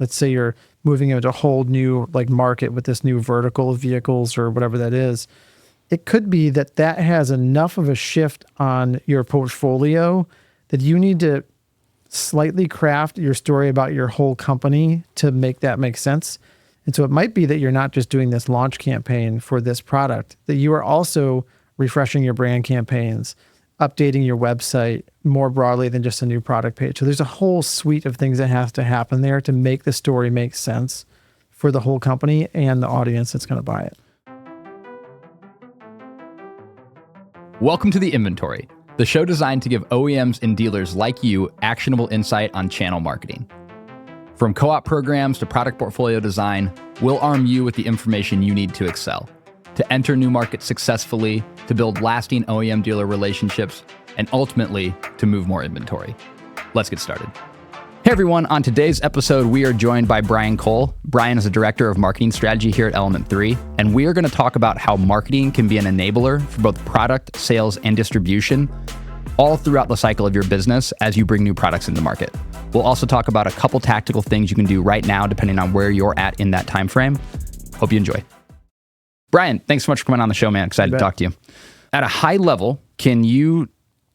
Let's say you're moving into a whole new like market with this new vertical of vehicles or whatever that is. It could be that that has enough of a shift on your portfolio that you need to slightly craft your story about your whole company to make that make sense. And so it might be that you're not just doing this launch campaign for this product, that you are also refreshing your brand campaigns, updating your website more broadly than just a new product page. So there's a whole suite of things that has to happen there to make the story make sense for the whole company and the audience that's going to buy it. Welcome to The Inventory, the show designed to give OEMs and dealers like you actionable insight on channel marketing. From co-op programs to product portfolio design, we'll arm you with the information you need to excel, to enter new markets successfully, to build lasting OEM dealer relationships, and ultimately to move more inventory. Let's get started. Hey everyone, on today's episode, we are joined by Brian Cole. Brian is a director of marketing strategy here at Element 3, and we are going to talk about how marketing can be an enabler for both product, sales, and distribution all throughout the cycle of your business as you bring new products into market. We'll also talk about a couple tactical things you can do right now depending on where you're at in that time frame. Hope you enjoy. Brian, thanks so much for coming on the show, man. Excited to talk to you. At a high level, can you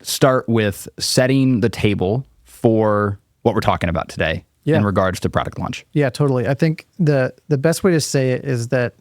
start with setting the table for what we're talking about today in regards to product launch? Yeah, totally. I think the best way to say it is that,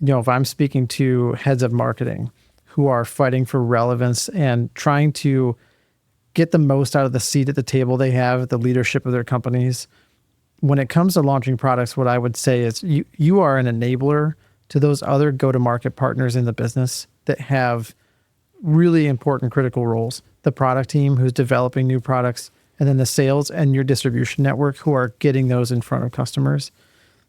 if I'm speaking to heads of marketing who are fighting for relevance and trying to get the most out of the seat at the table they have at the leadership of their companies, when it comes to launching products, what I would say is you are an enabler to those other go-to-market partners in the business that have really important critical roles. The product team who's developing new products, and then the sales and your distribution network who are getting those in front of customers.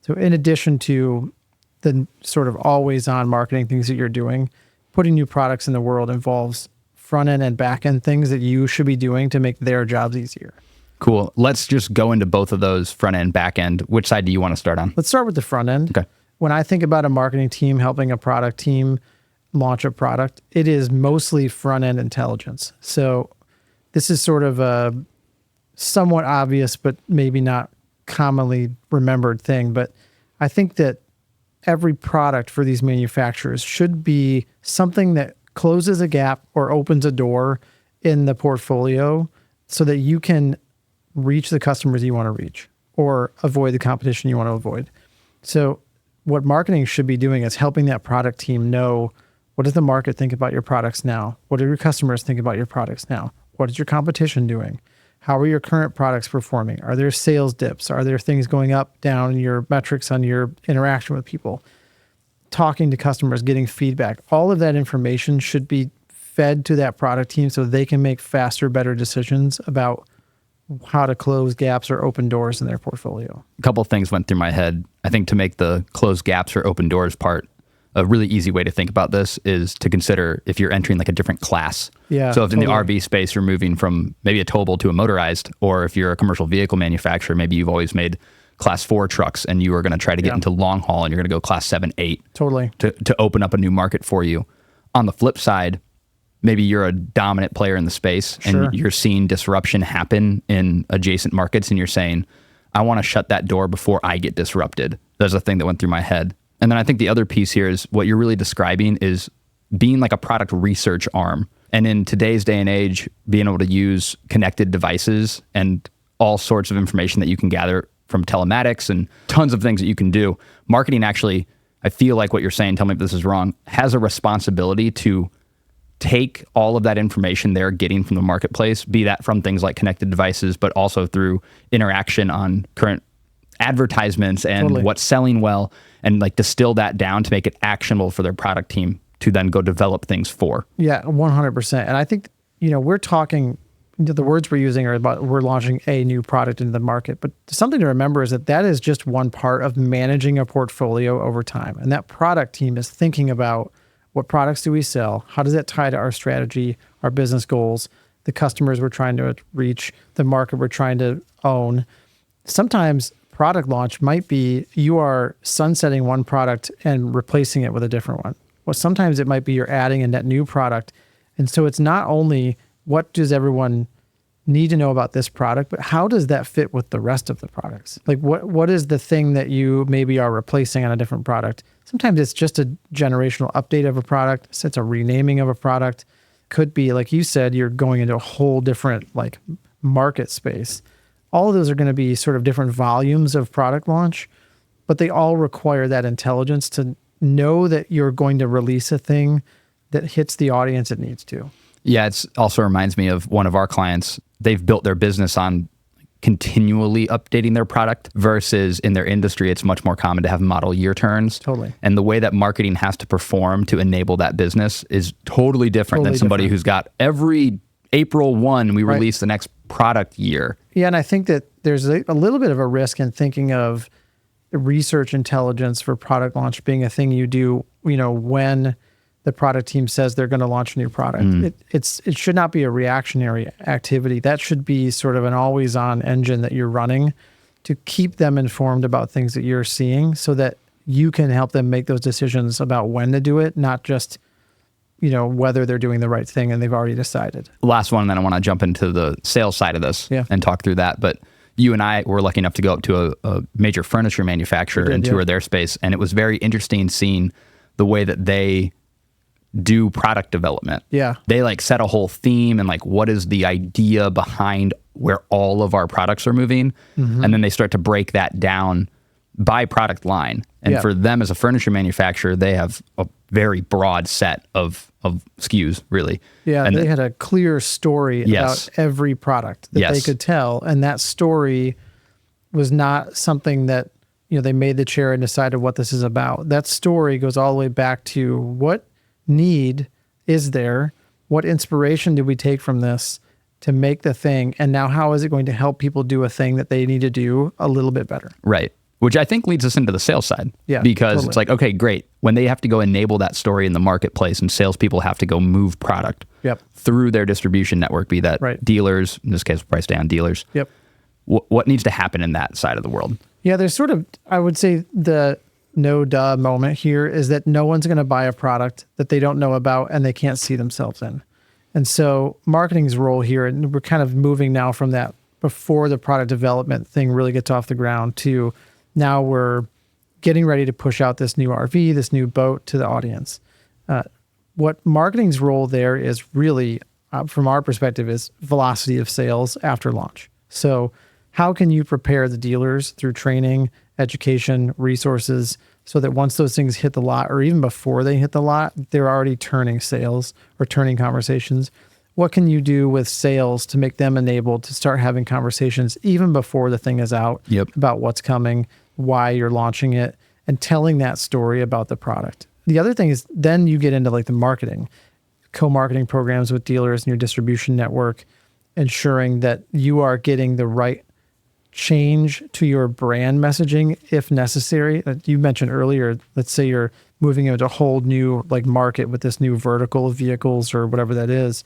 So in addition to the sort of always-on marketing things that you're doing, putting new products in the world involves front-end and back-end things that you should be doing to make their jobs easier. Cool. Let's just go into both of those, front-end, back-end. Which side do you want to start on? Let's start with the front-end. Okay. When I think about a marketing team helping a product team launch a product, it is mostly front-end intelligence. So this is sort of a somewhat obvious, but maybe not commonly remembered thing. But I think that every product for these manufacturers should be something that closes a gap or opens a door in the portfolio so that you can reach the customers you want to reach or avoid the competition you want to avoid. So what marketing should be doing is helping that product team know, what does the market think about your products now? What do your customers think about your products now? What is your competition doing? How are your current products performing? Are there sales dips? Are there things going up, down in your metrics on your interaction with people? Talking to customers, getting feedback. All of that information should be fed to that product team so they can make faster, better decisions about how to close gaps or open doors in their portfolio. A couple of things went through my head. I think to make the close gaps or open doors part, a really easy way to think about this is to consider if you're entering like a different class. Yeah. So if in the RV space, you're moving from maybe a towable to a motorized, or if you're a commercial vehicle manufacturer, maybe you've always made class 4 trucks and you are going to try to get into long haul and you're going to go class 7, 8. Totally. To open up a new market for you. On the flip side, maybe you're a dominant player in the space and you're seeing disruption happen in adjacent markets and you're saying, I want to shut that door before I get disrupted. There's a thing that went through my head. And then I think the other piece here is what you're really describing is being like a product research arm. And in today's day and age, being able to use connected devices and all sorts of information that you can gather from telematics and tons of things that you can do. Marketing actually, I feel like what you're saying, tell me if this is wrong, has a responsibility to take all of that information they're getting from the marketplace, be that from things like connected devices, but also through interaction on current advertisements and what's selling well, and like distill that down to make it actionable for their product team to then go develop things for. Yeah, 100%. And I think, we're talking, the words we're using are about we're launching a new product into the market. But something to remember is that is just one part of managing a portfolio over time. And that product team is thinking about what products do we sell? How does that tie to our strategy, our business goals, the customers we're trying to reach, the market we're trying to own? Sometimes product launch might be you are sunsetting one product and replacing it with a different one. Well, sometimes it might be you're adding a net new product. And so it's not only what does everyone need to know about this product, but how does that fit with the rest of the products? Like what is the thing that you maybe are replacing on a different product? Sometimes it's just a generational update of a product. So it's a renaming of a product. Could be, like you said, you're going into a whole different like market space. All of those are going to be sort of different volumes of product launch, but they all require that intelligence to know that you're going to release a thing that hits the audience it needs to. Yeah, it also reminds me of one of our clients. They've built their business on continually updating their product versus in their industry, it's much more common to have model year turns. Totally. And the way that marketing has to perform to enable that business is totally different than somebody who's got every April 1, we release the next product year. Yeah, and I think that there's a little bit of a risk in thinking of research intelligence for product launch being a thing you do, when the product team says they're going to launch a new product. It should not be a reactionary activity. That should be sort of an always-on engine that you're running to keep them informed about things that you're seeing so that you can help them make those decisions about when to do it, not just, whether they're doing the right thing and they've already decided. Last one, and then I want to jump into the sales side of this and talk through that. But you and I were lucky enough to go up to a major furniture manufacturer and tour their space. And it was very interesting seeing the way that they do product development. Yeah. They like set a whole theme and like what is the idea behind where all of our products are moving. And then they start to break that down by product line. And for them as a furniture manufacturer, they have a very broad set of SKUs, really. Yeah, and they had a clear story about every product that they could tell. And that story was not something that, they made the chair and decided what this is about. That story goes all the way back to what need is there? What inspiration did we take from this to make the thing? And now how is it going to help people do a thing that they need to do a little bit better? Right. Which I think leads us into the sales side. Yeah, because it's like, okay, great. When they have to go enable that story in the marketplace and salespeople have to go move product through their distribution network, be that dealers, in this case, we'll probably stay on dealers. Yep. What needs to happen in that side of the world? Yeah, there's sort of, I would say the no duh moment here is that no one's going to buy a product that they don't know about and they can't see themselves in. And so marketing's role here, and we're kind of moving now from that before the product development thing really gets off the ground to now we're getting ready to push out this new RV, this new boat to the audience. What marketing's role there is really, from our perspective, is velocity of sales after launch. So how can you prepare the dealers through training, education, resources, so that once those things hit the lot, or even before they hit the lot, they're already turning sales or turning conversations? What can you do with sales to make them enabled to start having conversations even before the thing is out about what's coming, why you're launching it, and telling that story about the product? The other thing is then you get into like the marketing, co-marketing programs with dealers in your distribution network, ensuring that you are getting the right change to your brand messaging if necessary. You mentioned earlier, let's say you're moving into a whole new like market with this new vertical of vehicles or whatever that is.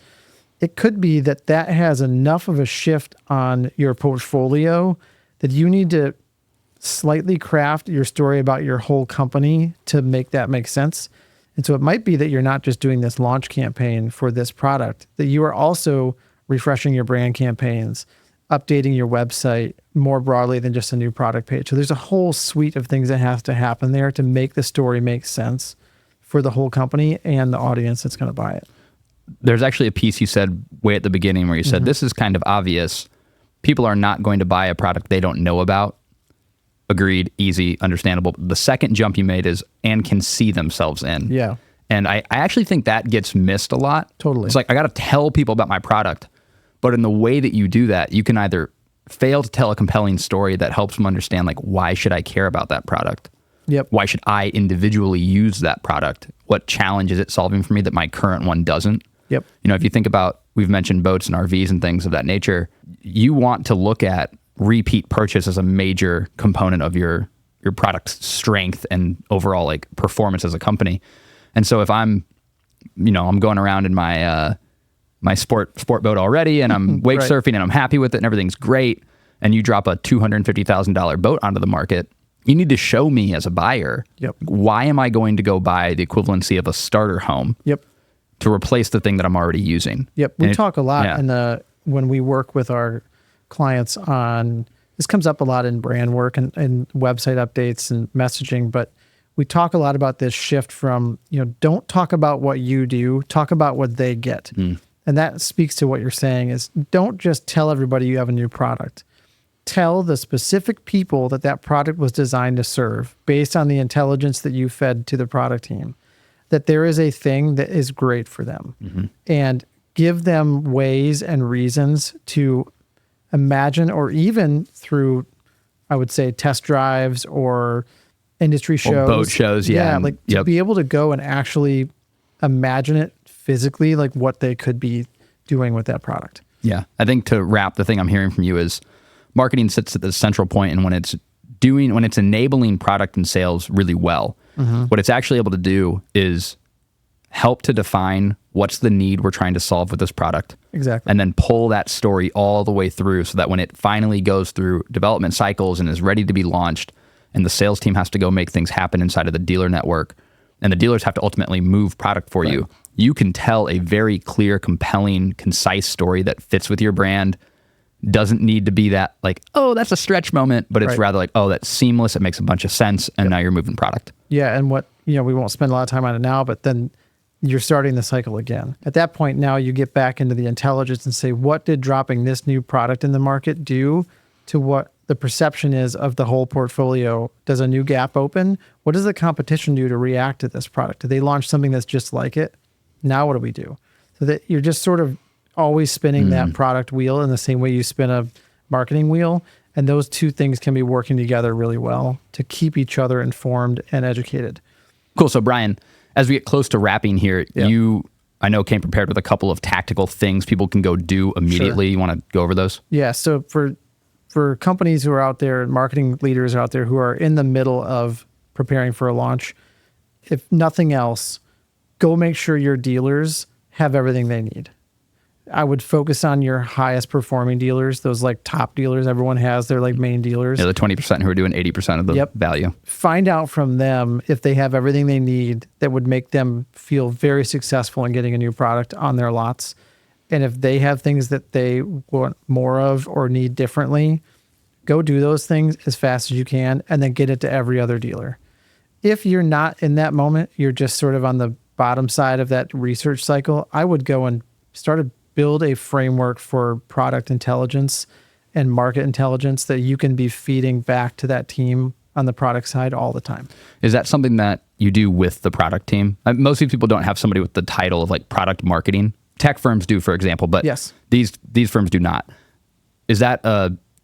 It could be that that has enough of a shift on your portfolio that you need to slightly craft your story about your whole company to make that make sense. And so it might be that you're not just doing this launch campaign for this product, that you are also refreshing your brand campaigns, updating your website more broadly than just a new product page. So there's a whole suite of things that has to happen there to make the story make sense for the whole company and the audience that's going to buy it. There's actually a piece you said way at the beginning where you said, this is kind of obvious. People are not going to buy a product they don't know about. Agreed, easy, understandable. The second jump you made is, and can see themselves in. Yeah. And I actually think that gets missed a lot. Totally. It's like, I got to tell people about my product. But in the way that you do that, you can either fail to tell a compelling story that helps them understand, like, why should I care about that product? Yep. Why should I individually use that product? What challenge is it solving for me that my current one doesn't? Yep. If you think about, we've mentioned boats and RVs and things of that nature, you want to look at repeat purchase as a major component of your product's strength and overall like performance as a company. And so if I'm going around in my my sport boat already and I'm wake surfing and I'm happy with it and everything's great, and you drop a $250,000 boat onto the market, you need to show me as a buyer, why am I going to go buy the equivalency of a starter home to replace the thing that I'm already using? We talk a lot in the when we work with our clients on, this comes up a lot in brand work and website updates and messaging, but we talk a lot about this shift from, don't talk about what you do, talk about what they get. And that speaks to what you're saying is, don't just tell everybody you have a new product. Tell the specific people that product was designed to serve based on the intelligence that you fed to the product team, that there is a thing that is great for them, and give them ways and reasons to imagine, or even through, I would say, test drives or industry shows, or boat shows. To be able to go and actually imagine it physically, like what they could be doing with that product. Yeah. I think to wrap, the thing I'm hearing from you is marketing sits at the central point, and when it's enabling product and sales really well, what it's actually able to do is help to define what's the need we're trying to solve with this product. Exactly. And then pull that story all the way through so that when it finally goes through development cycles and is ready to be launched, and the sales team has to go make things happen inside of the dealer network, and the dealers have to ultimately move product for you, you can tell a very clear, compelling, concise story that fits with your brand. Doesn't need to be that like, oh, that's a stretch moment, but it's rather like, oh, that's seamless. It makes a bunch of sense. And now you're moving product. Yeah. And what, we won't spend a lot of time on it now, but then you're starting the cycle again. At that point, now you get back into the intelligence and say, what did dropping this new product in the market do to what the perception is of the whole portfolio? Does a new gap open? What does the competition do to react to this product? Do they launch something that's just like it? Now what do we do? So that you're just sort of always spinning that product wheel in the same way you spin a marketing wheel. And those two things can be working together really well to keep each other informed and educated. Cool. So Brian, as we get close to wrapping here, you, I know, came prepared with a couple of tactical things people can go do immediately. Sure. You want to go over those? Yeah. So for companies who are out there, marketing leaders out there who are in the middle of preparing for a launch, if nothing else, go make sure your dealers have everything they need. I would focus on your highest performing dealers, those like top dealers everyone has, they're like main dealers. Yeah, the 20% who are doing 80% of the value. Find out from them if they have everything they need that would make them feel very successful in getting a new product on their lots. And if they have things that they want more of or need differently, go do those things as fast as you can and then get it to every other dealer. If you're not in that moment, you're just sort of on the bottom side of that research cycle, I would go and start to build a framework for product intelligence and market intelligence that you can be feeding back to that team on the product side all the time. Is that something that you do with the product team? Most of these people don't have somebody with the title of like product marketing. Tech firms do, for example, but yes, these firms do not. Is that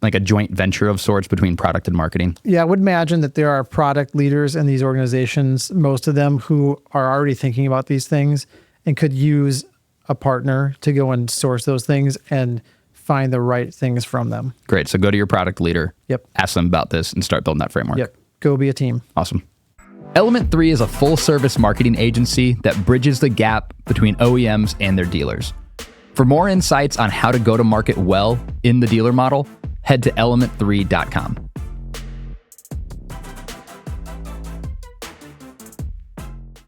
like a joint venture of sorts between product and marketing? Yeah, I would imagine that there are product leaders in these organizations, most of them who are already thinking about these things and could use a partner to go and source those things and find the right things from them. Great. So go to your product leader. Yep. Ask them about this and start building that framework. Yep. Go be a team. Awesome. Element 3 is a full-service marketing agency that bridges the gap between OEMs and their dealers. For more insights on how to go to market well in the dealer model, head to element3.com.